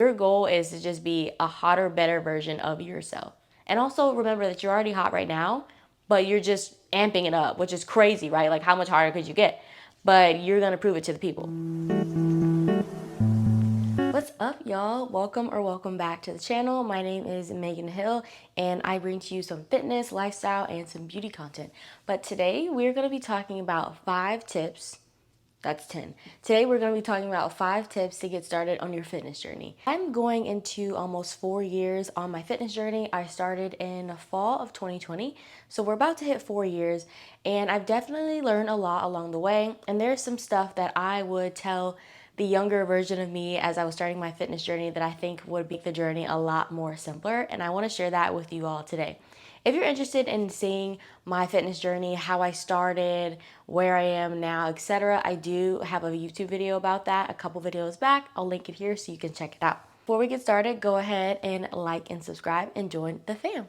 Your goal is to just be a hotter, better version of yourself. And also remember that you're already hot right now, but you're just amping it up, which is crazy, right? Like, how much hotter could you get? But you're gonna prove it to the people. What's up, y'all? Welcome back to the channel. My name is Megan Hill, and I bring to you some fitness, lifestyle, and some beauty content. But today we're going to be talking about 5 tips. That's 10. Today we're going to be talking about 5 tips to get started on your fitness journey. I'm going into almost 4 years on my fitness journey. I started in the fall of 2020, so we're about to hit 4 years, and I've definitely learned a lot along the way. And there's some stuff that I would tell the younger version of me as I was starting my fitness journey that I think would make the journey a lot more simpler, and I want to share that with you all today. If you're interested in seeing my fitness journey, how I started, where I am now, etc., I do have a YouTube video about that a couple videos back. I'll link it here so you can check it out. Before we get started, go ahead and like and subscribe and join the fam.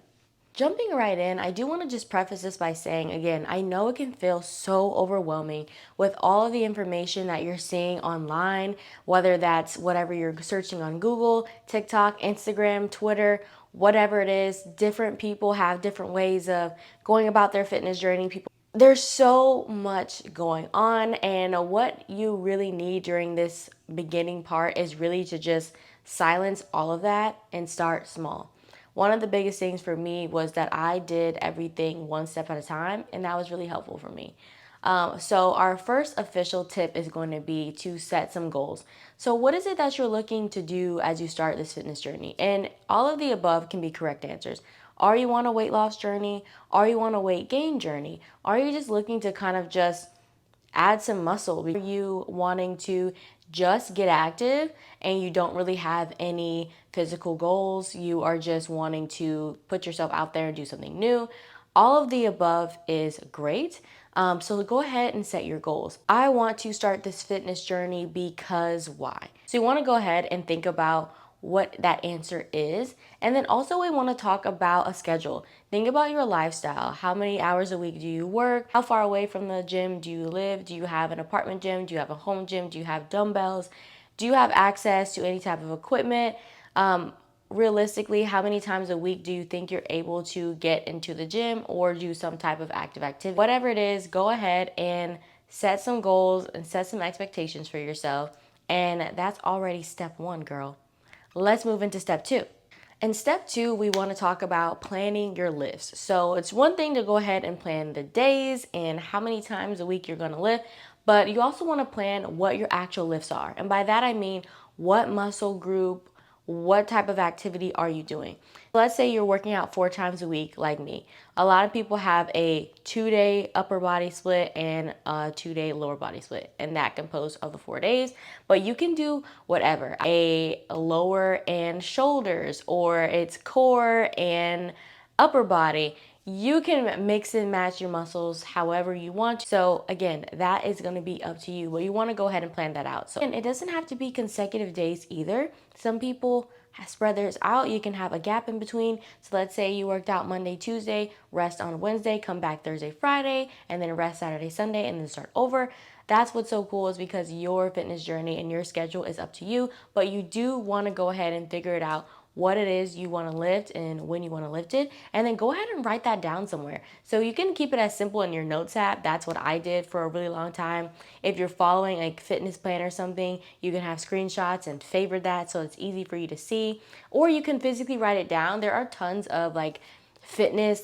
Jumping right in, I do want to just preface this by saying, again, I know it can feel so overwhelming with all of the information that you're seeing online, whether that's whatever you're searching on Google, TikTok, Instagram, Twitter, whatever it is. Different people have different ways of going about their fitness journey. There's so much going on, and what you really need during this beginning part is really to just silence all of that and start small. One of the biggest things for me was that I did everything one step at a time, and that was really helpful for me. So our first official tip is going to be to set some goals. So what is it that you're looking to do as you start this fitness journey? And all of the above can be correct answers. Are you on a weight loss journey? Are you on a weight gain journey? Are you just looking to kind of just add some muscle? Are you wanting to just get active and you don't really have any physical goals? You are just wanting to put yourself out there and do something new. All of the above is great. So go ahead and set your goals. I want to start this fitness journey because why? So you want to go ahead and think about what that answer is. And then also we want to talk about a schedule. Think about your lifestyle. How many hours a week do you work? How far away from the gym do you live? Do you have an apartment gym? Do you have a home gym? Do you have dumbbells? Do you have access to any type of equipment? Realistically, how many times a week do you think you're able to get into the gym or do some type of active activity? Whatever it is, go ahead and set some goals and set some expectations for yourself. And that's already step 1, girl. Let's move into step 2. In step 2, we want to talk about planning your lifts. So it's one thing to go ahead and plan the days and how many times a week you're going to lift, but you also want to plan what your actual lifts are. And by that I mean what muscle group, what type of activity are you doing? Let's say you're working out 4 times a week like me. A lot of people have a 2-day upper body split and a 2-day lower body split, and that composed of the 4 days. But you can do whatever, a lower and shoulders, or it's core and upper body. You can mix and match your muscles however you want. So again, that is going to be up to you, but you want to go ahead and plan that out. So, and it doesn't have to be consecutive days either. Some people spread theirs out. You can have a gap in between. So let's say you worked out Monday, Tuesday, rest on Wednesday, come back Thursday, Friday, and then rest Saturday, Sunday, and then start over. That's what's so cool, is because your fitness journey and your schedule is up to you, but you do want to go ahead and figure it out what it is you want to lift and when you want to lift it, and then go ahead and write that down somewhere. So you can keep it as simple in your notes app. That's what I did for a really long time. If you're following a fitness plan or something, you can have screenshots and favorite that so it's easy for you to see, or you can physically write it down. There are tons of fitness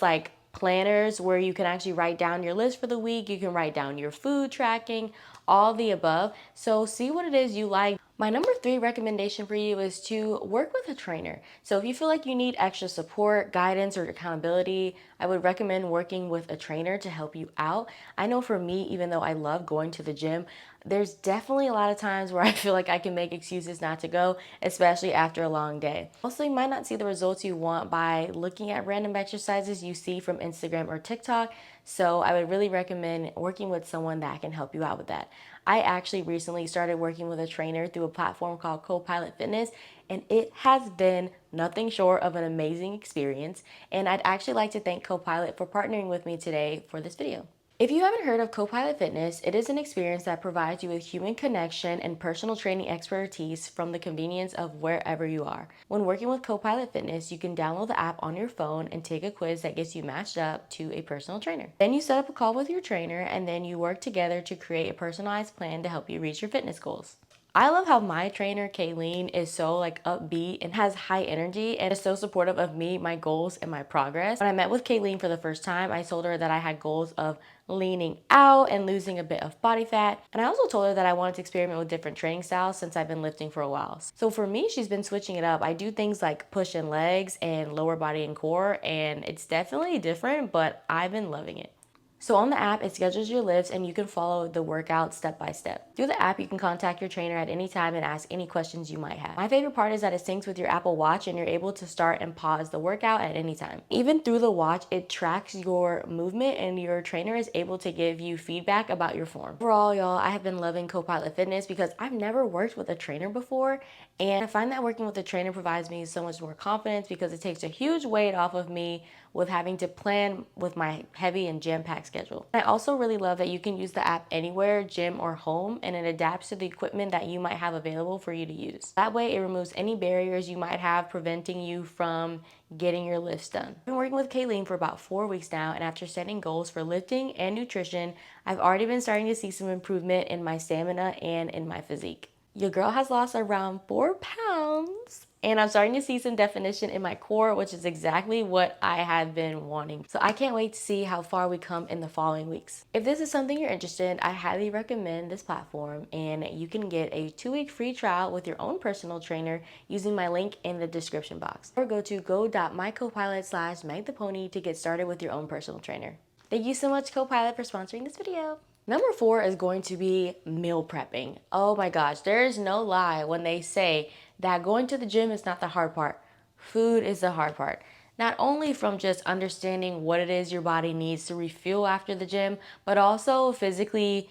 planners where you can actually write down your list for the week. You can write down your food tracking, all the above. So see what it is you like. My number 3 recommendation for you is to work with a trainer. So if you feel like you need extra support, guidance, or accountability, I would recommend working with a trainer to help you out. I know for me, even though I love going to the gym, there's definitely a lot of times where I feel like I can make excuses not to go, especially after a long day. Also, you might not see the results you want by looking at random exercises you see from Instagram or TikTok. So I would really recommend working with someone that can help you out with that. I actually recently started working with a trainer through a platform called CoPilot Fitness, and it has been nothing short of an amazing experience. And I'd actually like to thank CoPilot for partnering with me today for this video. If you haven't heard of CoPilot Fitness, it is an experience that provides you with human connection and personal training expertise from the convenience of wherever you are. When working with CoPilot Fitness, you can download the app on your phone and take a quiz that gets you matched up to a personal trainer. Then you set up a call with your trainer, and then you work together to create a personalized plan to help you reach your fitness goals. I love how my trainer, Kayleen, is so upbeat and has high energy and is so supportive of me, my goals, and my progress. When I met with Kayleen for the first time, I told her that I had goals of leaning out and losing a bit of body fat. And I also told her that I wanted to experiment with different training styles since I've been lifting for a while. So for me, she's been switching it up. I do things like push and legs and lower body and core, and it's definitely different, but I've been loving it. So on the app, it schedules your lifts and you can follow the workout step by step. Through the app, you can contact your trainer at any time and ask any questions you might have. My favorite part is that it syncs with your Apple Watch and you're able to start and pause the workout at any time. Even through the watch, it tracks your movement and your trainer is able to give you feedback about your form. Overall, y'all, I have been loving CoPilot Fitness because I've never worked with a trainer before, and I find that working with a trainer provides me so much more confidence because it takes a huge weight off of me with having to plan with my heavy and jam-packed schedule. I also really love that you can use the app anywhere, gym or home, and it adapts to the equipment that you might have available for you to use. That way it removes any barriers you might have preventing you from getting your lifts done. I've been working with Kayleen for about 4 weeks now, and after setting goals for lifting and nutrition, I've already been starting to see some improvement in my stamina and in my physique. Your girl has lost around 4 pounds, and I'm starting to see some definition in my core, which is exactly what I had been wanting. So I can't wait to see how far we come in the following weeks. If this is something you're interested in, I highly recommend this platform, and you can get a 2-week free trial with your own personal trainer using my link in the description box. Or go to go.mycopilot/megthepony to get started with your own personal trainer. Thank you so much, CoPilot, for sponsoring this video. Number 4 is going to be meal prepping. Oh my gosh, there is no lie when they say that going to the gym is not the hard part. Food is the hard part. Not only from just understanding what it is your body needs to refuel after the gym, but also physically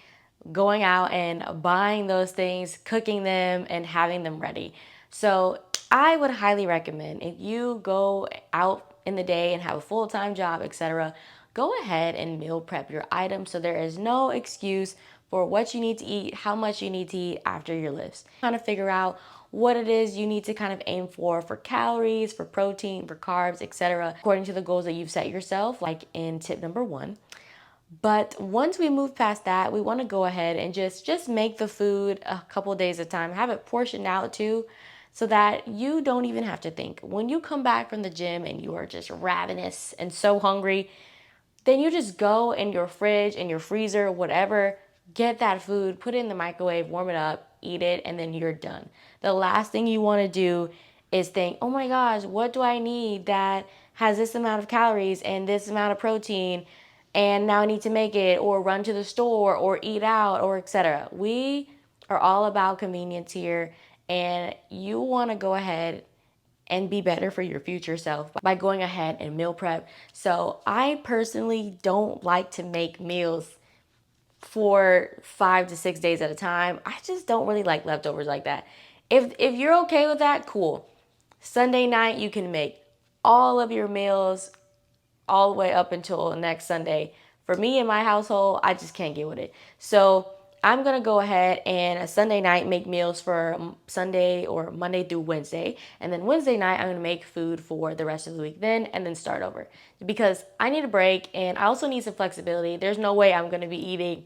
going out and buying those things, cooking them, and having them ready. So I would highly recommend, if you go out in the day and have a full-time job, etc., go ahead and meal prep your items so there is no excuse for what you need to eat, how much you need to eat after your lifts. Kind of figure out what it is you need to kind of aim for calories, for protein, for carbs, etc., according to the goals that you've set yourself, like in tip number 1. But once we move past that, we want to go ahead and just make the food a couple days at a time. Have it portioned out too, so that you don't even have to think. When you come back from the gym and you are just ravenous and so hungry, then you just go in your fridge, in your freezer, whatever, get that food, put it in the microwave, warm it up, eat it, and then you're done. The last thing you want to do is think, oh my gosh, what do I need that has this amount of calories and this amount of protein, and now I need to make it, or run to the store, or eat out, or etc. We are all about convenience here, and you want to go ahead and be better for your future self by going ahead and meal prep. So I personally don't like to make meals for 5 to 6 days at a time. I just don't really like leftovers like that. If you're okay with that, cool. Sunday night, you can make all of your meals all the way up until next Sunday. For me in my household, I just can't get with it. So I'm gonna go ahead and a Sunday night make meals for Sunday or Monday through Wednesday. And then Wednesday night, I'm gonna make food for the rest of the week then, and then start over. Because I need a break and I also need some flexibility. There's no way I'm gonna be eating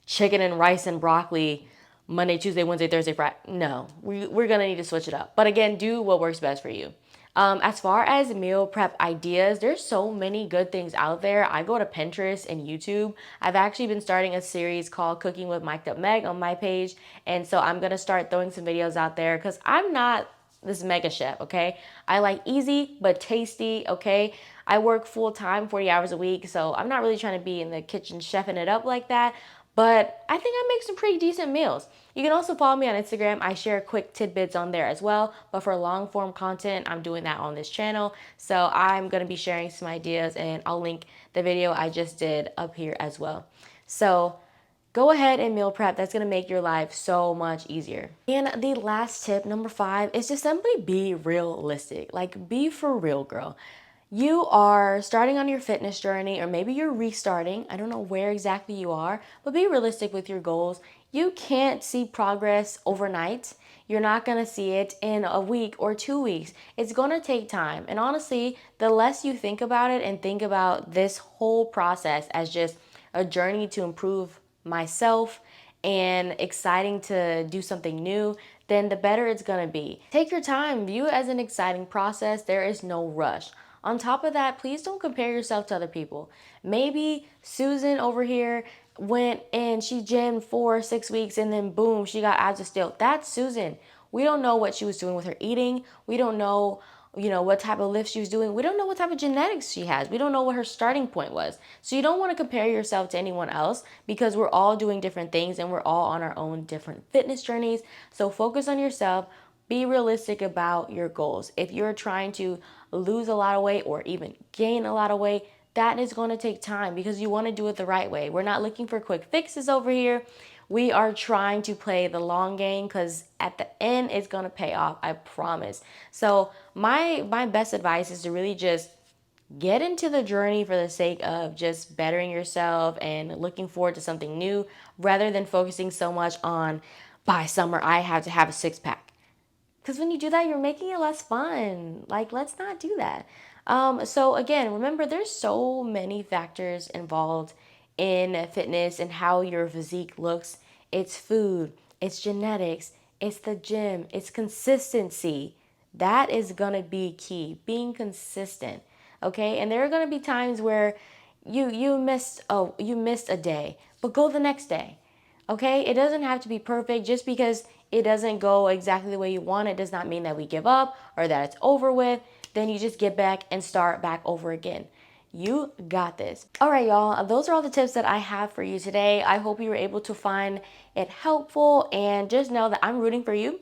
chicken and rice and broccoli Monday, Tuesday, Wednesday, Thursday, Friday. No, we're gonna need to switch it up. But again, do what works best for you. As far as meal prep ideas, there's so many good things out there. I go to Pinterest and YouTube. I've actually been starting a series called Cooking with Mic'd Up Meg on my page. And so I'm gonna start throwing some videos out there because I'm not this mega chef, okay? I like easy but tasty, okay? I work full time, 40 hours a week, so I'm not really trying to be in the kitchen chefing it up like that. But I think I make some pretty decent meals. You can also follow me on Instagram. I share quick tidbits on there as well. But for long form content, I'm doing that on this channel. So I'm going to be sharing some ideas, and I'll link the video I just did up here as well. So go ahead and meal prep. That's going to make your life so much easier. And the last tip, number 5, is just simply be realistic. Like, be for real, girl. You are starting on your fitness journey, or maybe you're restarting. I don't know where exactly you are, but be realistic with your goals. You can't see progress overnight. You're not going to see it in a week or 2 weeks. It's going to take time. And honestly, the less you think about it and think about this whole process as just a journey to improve myself and exciting to do something new, then the better it's gonna be. Take your time, view it as an exciting process. There is no rush. On top of that, please don't compare yourself to other people. Maybe Susan over here went and she gymmed 4 or 6 weeks and then boom, she got abs of steel. That's Susan. We don't know what she was doing with her eating. We don't know, what type of lift she was doing. We don't know what type of genetics she has. We don't know what her starting point was. So you don't want to compare yourself to anyone else because we're all doing different things and we're all on our own different fitness journeys. So focus on yourself. Be realistic about your goals. If you're trying to lose a lot of weight or even gain a lot of weight, that is going to take time because you want to do it the right way. We're not looking for quick fixes over here. We are trying to play the long game because at the end it's going to pay off, I promise. So my best advice is to really just get into the journey for the sake of just bettering yourself and looking forward to something new rather than focusing so much on by summer I have to have a six pack. Because when you do that, you're making it less fun. Like, let's not do that. So again, remember, there's so many factors involved in fitness and how your physique looks. It's food, it's genetics, it's the gym, it's consistency. That is gonna be key. Being consistent, okay? And there are gonna be times where you missed a day, but go the next day. Okay, it doesn't have to be perfect. Just because it doesn't go exactly the way you want it does not mean that we give up or that it's over with. Then you just get back and start back over again. You got this. All right, y'all. Those are all the tips that I have for you today. I hope you were able to find it helpful, and just know that I'm rooting for you.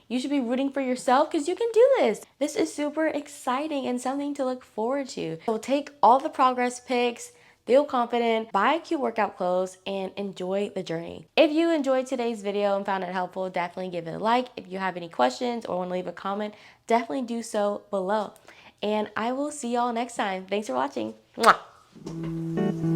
You should be rooting for yourself because you can do this. This is super exciting and something to look forward to. So take all the progress pics, feel confident, buy cute workout clothes, and enjoy the journey. If you enjoyed today's video and found it helpful, definitely give it a like. If you have any questions or want to leave a comment, definitely do so below. And I will see y'all next time. Thanks for watching. Mwah.